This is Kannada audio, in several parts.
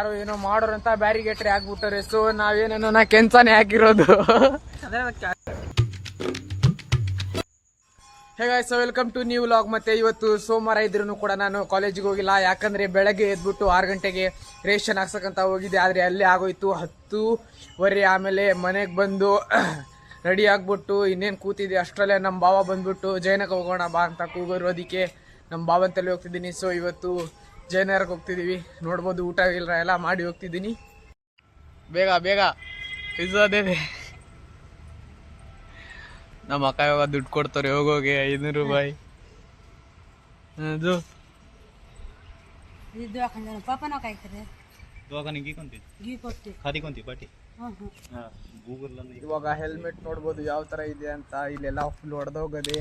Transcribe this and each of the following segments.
ಯಾರು ಏನೋ ಮಾಡೋರು ಅಂತ ಬ್ಯಾರಿಗೇಟ್ರಿ ಹಾಕ್ಬಿಟ್ಟಾರೆ. ಸೊ ನಾವೇನೇನೋ ಕೆಂಚಾನೆ ಹಾಕಿರೋದು. Hey guys, welcome to new vlog. ಮತ್ತೆ ಇವತ್ತು ಸೋಮವಾರ ಇದ್ರೂ ಕೂಡ ನಾನು ಕಾಲೇಜಿಗೆ ಹೋಗಿಲ್ಲ. ಯಾಕಂದ್ರೆ ಬೆಳಗ್ಗೆ ಎದ್ಬಿಟ್ಟು 6 ಗಂಟೆಗೆ ರೇಷನ್ ಹಾಕ್ಸಕ್ಕಂತ ಹೋಗಿದ್ದೆ. ಆದರೆ ಅಲ್ಲೇ ಆಗೋಯ್ತು 10:15. ಆಮೇಲೆ ಮನೆಗೆ ಬಂದು ರೆಡಿ ಆಗ್ಬಿಟ್ಟು ಇನ್ನೇನು ಕೂತಿದ್ದೆ. ಅಷ್ಟರಲ್ಲೇ ನಮ್ಮ ಭಾವ ಬಂದ್ಬಿಟ್ಟು ಜೈನಕ್ಕೆ ಹೋಗೋಣ ಬಾ ಅಂತ ಕೂಗೋರೋದಕ್ಕೆ ನಮ್ಮ ಭಾವಂತಲ್ಲಿ ಹೋಗ್ತಿದ್ದೀನಿ. ಸೊ ಇವತ್ತು ಜೈನರ್ಗೆ ಹೋಗ್ತಿದ್ದೀವಿ. ನೋಡ್ಬೋದು ಊಟ ಇಲ್ಲ ಎಲ್ಲ ಮಾಡಿ ಹೋಗ್ತಿದ್ದೀನಿ. ಬೇಗ ಬೇಗ ಪಿಜ್ಜಾದೇ. ನಮ್ಮ ಅಕ್ಕ ಇವಾಗ ದುಡ್ಡು ಕೊಡ್ತಾರೆ ಹೋಗೋಗೆ 500 ರೂಪಾಯಿ. ಅದು ಇವಾಗ ಹೆಲ್ಮೆಟ್ ನೋಡ್ಬೋದು ಯಾವ ತರ ಇದೆ ಅಂತ. ಇಲ್ಲೆಲ್ಲ ಫುಲ್ ಹೊಡೆದೋಗದೆ.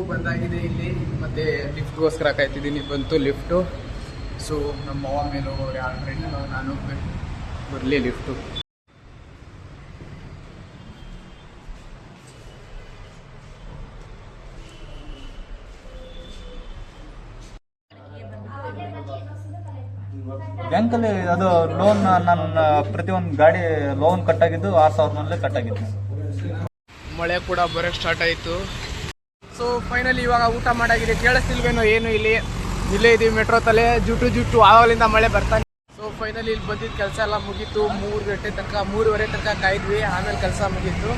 ಬಂದಾಗಿದೆ ಇಲ್ಲಿ. ಮತ್ತೆ ಲಿಫ್ಟ್ಗೋಸ್ಕರ ಕಾಯ್ತಿದ್ದೀನಿ. ಬಂತು ಲಿಫ್ಟು. ಸೊ ನಮ್ಮ ಅವ್ವ ಮೇಲೆ ಹೋಗೋರು ಆಲ್ರೆಡಿ. ನಾನು ಹೋಗ್ಬೇಕು, ಬರಲಿ ಲಿಫ್ಟು. ಬ್ಯಾಂಕಲ್ಲಿ ಅದು ಲೋನ್ ನನ್ನ ಪ್ರತಿಯೊಂದು ಗಾಡಿ ಲೋನ್ ಕಟ್ಟಾಗಿದ್ದು 6,000 ಕಟ್ಟಾಗಿತ್ತು. ಮಳೆ ಕೂಡ ಬರೋಕ್ಕೆ ಸ್ಟಾರ್ಟ್ ಆಯಿತು. ಸೊ ಫೈನಲಿ ಇವಾಗ ಊಟ ಮಾಡಾಗಿದೆ. ಕೇಳಿಸ್ತಿಲ್ವೇನೋ ಏನು ಇಲ್ಲೇ ಇದೀವಿ ಮೆಟ್ರೋ ತಲೆ ಜುಟ್ಟು ಆವಾಗಲಿಂದ ಮಳೆ ಬರ್ತಾನೆ. ಸೊ ಫೈನಲಿ ಇಲ್ಲಿ ಬಂದಿದ್ದು ಕೆಲಸ ಎಲ್ಲ ಮುಗೀತು. 3:30 ತನಕ ಕಾಯ್ದ್ವಿ. ಆಮೇಲೆ ಕೆಲಸ ಮುಗೀತು.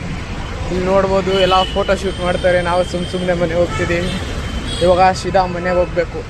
ಇಲ್ಲಿ ನೋಡ್ಬೋದು ಎಲ್ಲ ಫೋಟೋ ಶೂಟ್ ಮಾಡ್ತಾರೆ. ನಾವು ಸುಮ್ಮನೆ ಮನೆಗೆ ಹೋಗ್ತಿದ್ದೀವಿ. ಇವಾಗ ಸೀದಾ ಮನೆಗೆ ಹೋಗ್ಬೇಕು.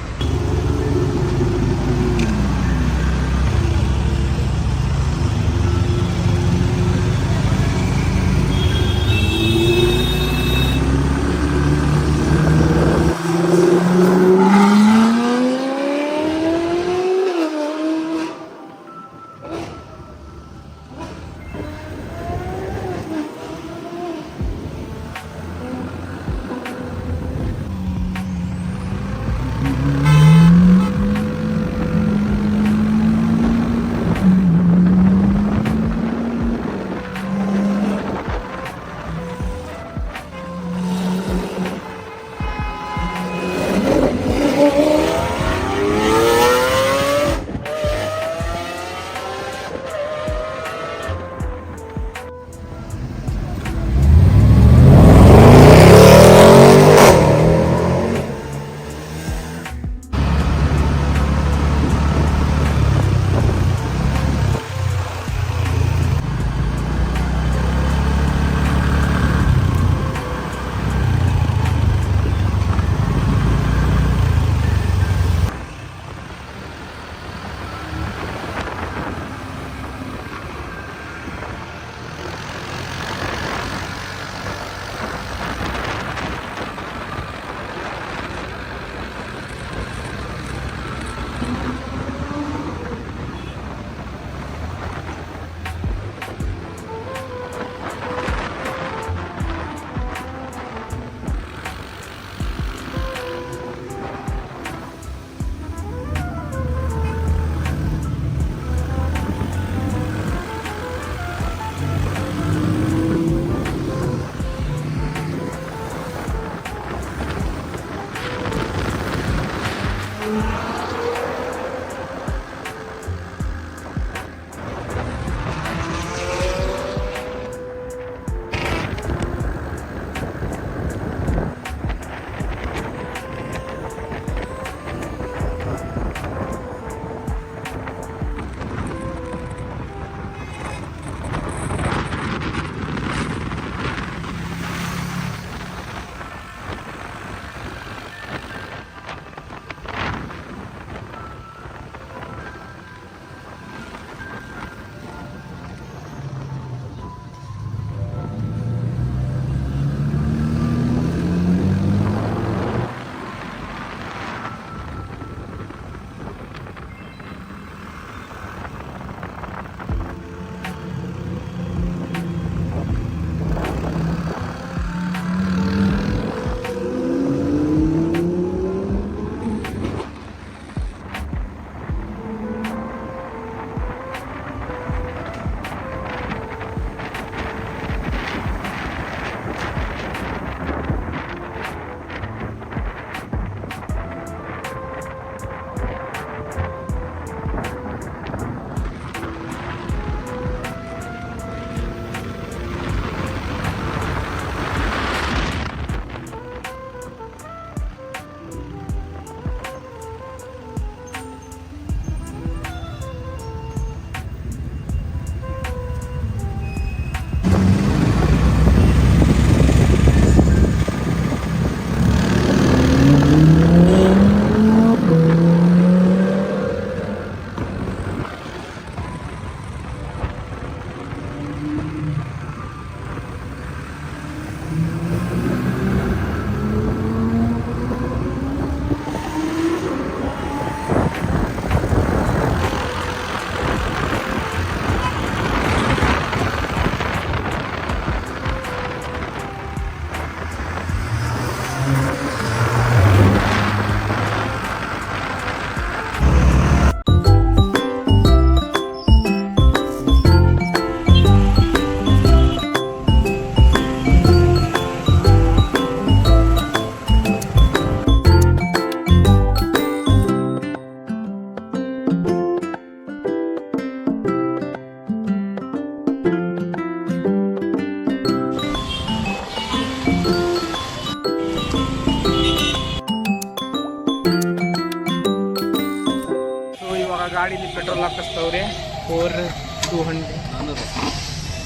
ಪೆಟ್ರೋಲ್ ಹಾಕಿಸ್ತವ್ರೆ 4,200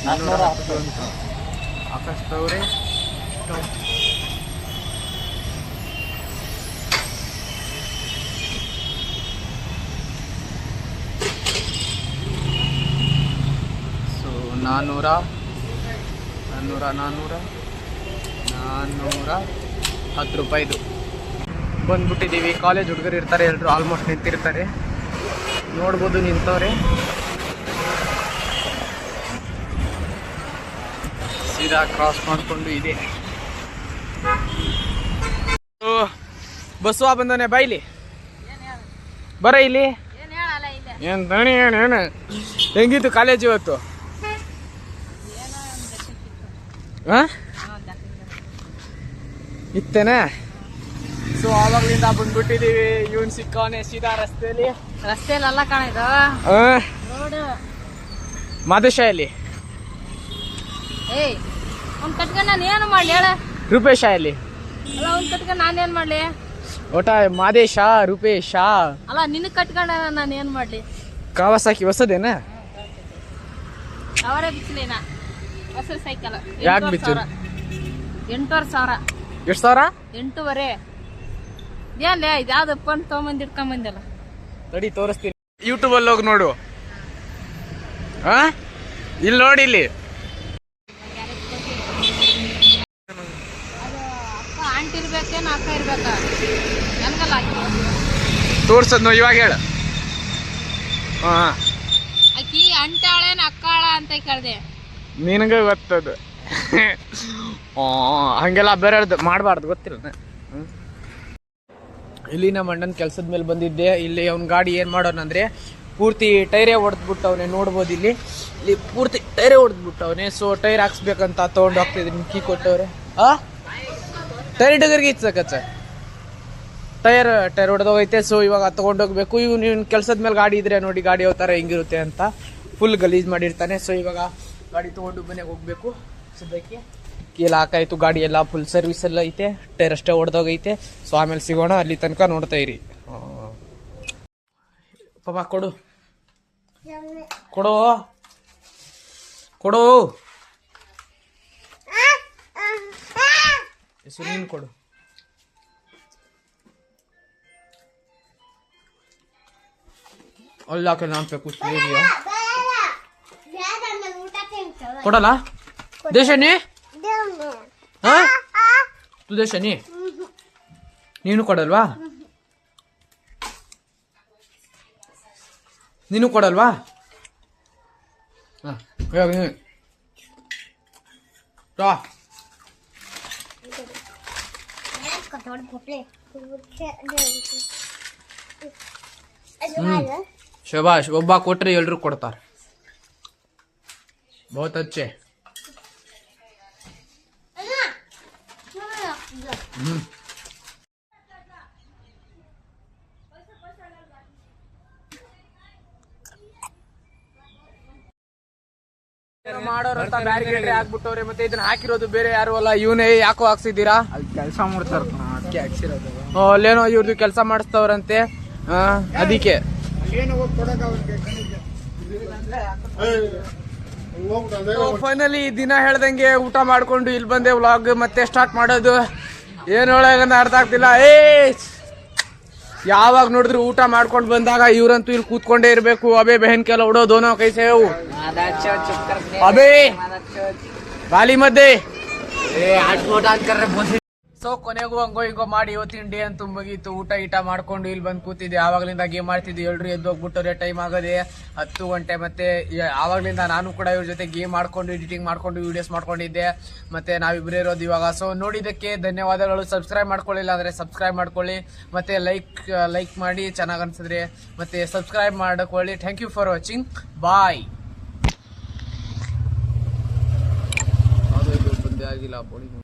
410 ಅಂತ ಹಾಕಿಸ್ತವ್ರೆ. ಸೊ 410 ರೂಪಾಯಿದು ಬಂದ್ಬಿಟ್ಟಿದ್ದೀವಿ. ಕಾಲೇಜ್ ಹುಡುಗರು ಇರ್ತಾರೆ, ಎಲ್ಲರೂ ಆಲ್ಮೋಸ್ಟ್ ನಿಂತಿರ್ತಾರೆ, ನೋಡ್ಬೋದು ನಿಂತವ್ರೆ. ಸೀದಾ ಕ್ರಾಸ್ ಮಾಡಿಕೊಂಡು ಇದೆ. ಬಸ್ಸು ಬಂದವನೇ ಬಾ ಇಲ್ಲಿ, ಬರ ಇಲ್ಲಿ. ಏನ್ ದಣಿ ಏನು ಹೆಂಗಿತ್ತು ಕಾಲೇಜ್ ಇವತ್ತು? ಇತ್ತೇನೆ. ಸೊ ಆವಾಗ್ಲಿಂದ ಬಂದ್ಬಿಟ್ಟಿದೀವಿ. ಇವನ್ ಸಿಕ್ಕವನೆ ಸೀದಾ ರಸ್ತೆಯಲ್ಲಿ ಅಲ್ಲ ಕಾಣಿದ ಮಾದೇಶಾಯಲ್ಲಿ ಏಯ್ ಅವ್ನ್ ಕಟ್ಕೊಂಡ್ ನಾನು ಏನು ಮಾಡ್ಲಿ ಹೇಳ? ರೂಪೇಶಾಯಲ್ಲಿ ಅಲ್ಲ ಅವ್ನ್ ಕಟ್ಕೊಂಡ್ ನಾನೇನ್ ಮಾಡ್ಲಿ? ಒಟ್ಟ ಮಾದೇಶ ರೂಪೇಶ. ಅಲ್ಲ ನಿನ್ ಕಟ್ಕೊಂಡ ನಾನು ಏನ್ ಮಾಡ್ಲಿ? ಕಾವಾಸಾಕಿ ಹೊಸದೇನ? ಅವರೇ ಬಿಚ್ಚಲೇನ ಹೊಸ ಸೈಕಲ್. ಯಾಕೆ ಬಿಚ್ಚು? 8,500. ಎಷ್ಟು ಸಾವಿರ? 8,500. ಏನ್ಲೇ ಇದ್ಯಾವ್ದು ಫೋನ್ ತೊಗೊಂಬಂದು ಇಟ್ಕೊಂಬಂದಲ್ಲ? ತಡಿ ತೋರಿಸ್ತೀನಿ. ಯೂಟ್ಯೂಬ್ ಅಲ್ಲಿ ಹೋಗಿ ನೋಡು. ಇಲ್ಲಿ ನೋಡಿ, ಇಲ್ಲಿ ಅಕ್ಕ ಆಂಟಿ ಇರ್ಬೇಕೇನು ಅಕ್ಕ ಇರ್ಬೇಕ? ನನ್ಗಲ್ಲ ತೋರ್ಸದ್ ಇವಾಗ ಹೇಳ. ಆಕಿ ಅಂಟಾಳೇನ ಅಕ್ಕಾಳ ಅಂತ ಕೇಳ್ದೆ. ನಿನಗೆ ಗೊತ್ತದು. ಹಂಗೆಲ್ಲ ಬೇರೆ ಮಾಡಬಾರ್ದು, ಗೊತ್ತಿಲ್ಲ. ಇಲ್ಲಿ ನಮ್ಮ ಅಣ್ಣನ ಕೆಲ್ಸದ ಮೇಲೆ ಬಂದಿದ್ದೆ. ಇಲ್ಲಿ ಅವ್ನ ಗಾಡಿ ಏನು ಮಾಡೋನಂದ್ರೆ ಪೂರ್ತಿ ಟೈರೇ ಹೊಡೆದ್ಬಿಟ್ಟವನೆ. ನೋಡ್ಬೋದು ಇಲ್ಲಿ ಪೂರ್ತಿ ಟೈರೇ ಹೊಡೆದ್ಬಿಟ್ಟವನೆ. ಸೊ ಟೈರ್ ಹಾಕ್ಸ್ಬೇಕಂತ ತೊಗೊಂಡು ಹೋಗ್ತಿದ್ದೀನಿ. ಕೀ ಕೊಟ್ಟವ್ರೆ. ಟೈರ್ ಡಗರ್ಗೆ ಇಚ್ಚಕಚ್ಚ ಟೈರ್ ಹೊಡೆದೋಗೈತೆ. ಸೊ ಇವಾಗ ತೊಗೊಂಡೋಗ್ಬೇಕು. ಇವ್ನ ಕೆಲ್ಸದ ಮೇಲೆ ಗಾಡಿ ಇದ್ರೆ ನೋಡಿ ಗಾಡಿ ಯಾವ ಥರ ಹೆಂಗಿರುತ್ತೆ ಅಂತ ಫುಲ್ ಗಲೀಜ್ ಮಾಡಿರ್ತಾನೆ. ಸೊ ಇವಾಗ ಗಾಡಿ ತೊಗೊಂಡು ಮನೆಗೆ ಹೋಗ್ಬೇಕು. ಸದ್ಯಕ್ಕೆ ಕೀಲ್ ಹಾಕಾಯ್ತು, ಗಾಡಿ ಎಲ್ಲ ಫುಲ್ ಸರ್ವಿಸ್ ಎಲ್ಲ ಐತೆ, ಟೈರ್ ಅಷ್ಟೇ ಹೊಡೆದೋಗೈತೆ. ಸೊ ಆಮೇಲೆ ಸಿಗೋಣ, ಅಲ್ಲಿ ತನಕ ನೋಡ್ತಾ ಇರಿ. ಪಾಪ ಕೊಡು ಕೊಡು ಕೊಡು ನೀನು ಕೊಡು. ಅಲ್ಲ ನಾನ್ಬೇಕು ಕೊಡಲ್ಲ ದೇಶನಿ. ತು ದೇಶನಿ ನೀನು ಕೊಡಲ್ವಾ? ನೀನು ಕೊಡಲ್ವಾ? ಶಬಾಷ್. ಒಬ್ಬ ಕೊಟ್ರೆ ಎಲ್ರು ಕೊಡ್ತಾರೆ. ಬಹುತ್ ಅಚ್ಚೆ. ಮಾಡೋರಂತ ಬ್ಯಾರಿಕೇಡ್ರಿ ಹಾಕ್ಬಿಟ್ಟವ್ರೆ. ಮತ್ತೆ ಇದನ್ನ ಹಾಕಿರೋದು ಬೇರೆ ಯಾರು ಅಲ್ಲ, ಇವನೇ. ಯಾಕೋ ಹಾಕ್ಸಿದ್ದೀರಾ? ಕೆಲಸ ಮಾಡ್ತಾರ ಅಲ್ಲೇನೋ ಇವ್ರದ್ದು ಕೆಲಸ ಮಾಡಿಸ್ತವ್ರಂತೆ, ಅದಕ್ಕೆ. ಫೈನಲಿ ದಿನ ಹೇಳ್ದಂಗೆ ಊಟ ಮಾಡ್ಕೊಂಡು ಇಲ್ಲಿ ಬಂದೆ. ವ್ಲಾಗ್ ಮತ್ತೆ ಸ್ಟಾರ್ಟ್ ಮಾಡೋದು. ಏನ್ ಒಳಗಂತ ಅರ್ಥ ಆಗ್ತಿಲ್ಲ. ಯಾವಾಗ ನೋಡಿದ್ರು ಊಟ ಮಾಡ್ಕೊಂಡು ಬಂದಾಗ ಇವ್ರಂತೂ ಇಲ್ಲಿ ಕೂತ್ಕೊಂಡೇ ಇರ್ಬೇಕು. ಅಬೇ ಬೆಹನ್ ಕೆಲ ಉಡೋ ದೋನೋ ಕೈಸೆ ಅಬೇ ಬಾಲಿ ಮಧ್ಯೆ. ಸೊ ಕೊನೆಗೂ ಹಂಗೋ ಹಿಂಗೋ ಮಾಡಿ ಇವತ್ತಿನ ಡೇ ಅಂತೂ ಮುಗೀತು. ಊಟ ಮಾಡ್ಕೊಂಡು ಇಲ್ಲಿ ಬಂದು ಕೂತಿದ್ದೆ. ಆವಾಗ್ಲಿಂದ ಗೇಮ್ ಆಡ್ತಿದ್ದೆ. ಎಲ್ರು ಎದ್ದು ಹೋಗ್ಬಿಟ್ಟವ್ರೆ. ಟೈಮ್ ಆಗದೆ 10 ಗಂಟೆ. ಮತ್ತೆ ಆವಾಗ್ಲಿಂದ ನಾನು ಕೂಡ ಇವ್ರ ಜೊತೆ ಗೇಮ್ ಮಾಡ್ಕೊಂಡು ಎಡಿಟಿಂಗ್ ಮಾಡ್ಕೊಂಡು ವಿಡಿಯೋಸ್ ಮಾಡ್ಕೊಂಡಿದ್ದೆ. ಮತ್ತೆ ನಾವಿಬ್ಬರೇ ಇರೋದು ಇವಾಗ. ಸೊ ನೋಡಿದ್ದಕ್ಕೆ ಧನ್ಯವಾದಗಳು. ಸಬ್ಸ್ಕ್ರೈಬ್ ಮಾಡ್ಕೊಳ್ಳಿಲ್ಲ ಅಂದ್ರೆ ಸಬ್ಸ್ಕ್ರೈಬ್ ಮಾಡ್ಕೊಳ್ಳಿ. ಮತ್ತೆ ಲೈಕ್ ಮಾಡಿ ಚೆನ್ನಾಗಿ ಅನ್ಸಿದ್ರೆ. ಮತ್ತೆ ಸಬ್ಸ್ಕ್ರೈಬ್ ಮಾಡ್ಕೊಳ್ಳಿ. Thank you for watching. Bye. ಬಂದೇ ಆಗಿಲ್ಲ.